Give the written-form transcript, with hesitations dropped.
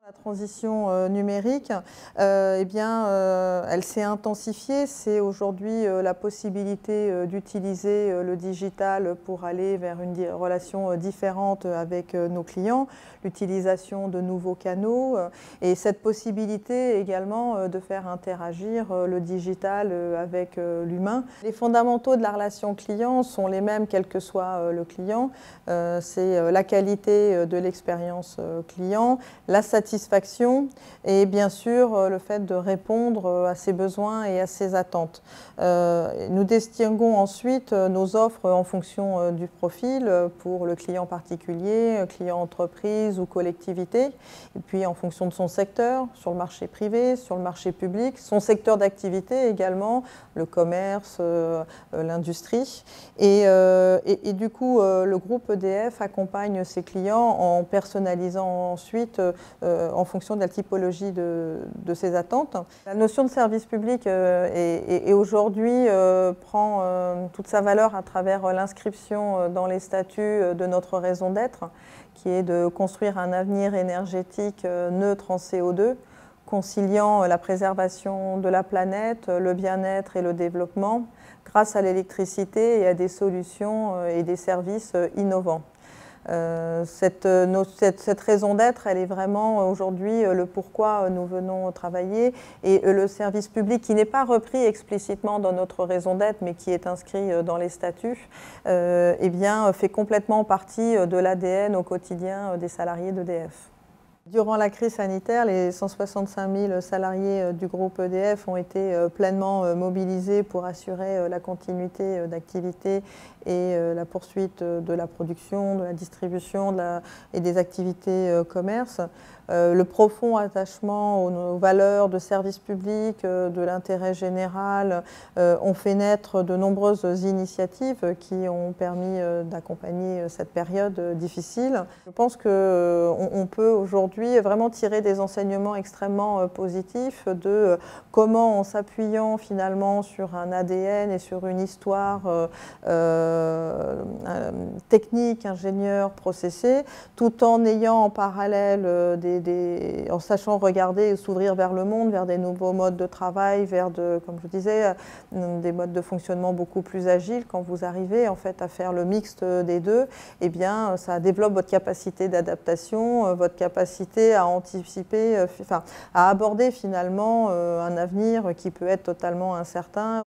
La transition numérique, elle s'est intensifiée. C'est aujourd'hui la possibilité d'utiliser le digital pour aller vers une relation différente avec nos clients, l'utilisation de nouveaux canaux et cette possibilité également de faire interagir le digital avec l'humain. Les fondamentaux de la relation client sont les mêmes quel que soit le client. C'est la qualité de l'expérience client, la satisfaction et bien sûr le fait de répondre à ses besoins et à ses attentes. Nous distinguons ensuite nos offres en fonction du profil pour le client particulier, client entreprise ou collectivité, et puis en fonction de son secteur, sur le marché privé, sur le marché public, son secteur d'activité également, le commerce, l'industrie. Et du coup, le groupe EDF accompagne ses clients en personnalisant ensuite en fonction de la typologie de ses attentes. La notion de service public aujourd'hui prend toute sa valeur à travers l'inscription dans les statuts de notre raison d'être, qui est de construire un avenir énergétique neutre en CO2, conciliant la préservation de la planète, le bien-être et le développement, grâce à l'électricité et à des solutions et des services innovants. Cette raison d'être, elle est vraiment aujourd'hui le pourquoi nous venons travailler, et le service public qui n'est pas repris explicitement dans notre raison d'être mais qui est inscrit dans les statuts, fait complètement partie de l'ADN au quotidien des salariés d'EDF. Durant la crise sanitaire, les 165 000 salariés du groupe EDF ont été pleinement mobilisés pour assurer la continuité d'activité et la poursuite de la production, de la distribution et des activités commerce. Le profond attachement aux valeurs de service public, de l'intérêt général, ont fait naître de nombreuses initiatives qui ont permis d'accompagner cette période difficile. Je pense qu'on peut aujourd'hui vraiment tirer des enseignements extrêmement positifs de comment, en s'appuyant finalement sur un ADN et sur une histoire technique, ingénieur, processée, tout en ayant en parallèle en sachant regarder et s'ouvrir vers le monde, vers des nouveaux modes de travail, vers, comme je disais, des modes de fonctionnement beaucoup plus agiles. Quand vous arrivez en fait à faire le mixte des deux, eh bien, ça développe votre capacité d'adaptation, votre capacité à anticiper, à aborder finalement un avenir qui peut être totalement incertain.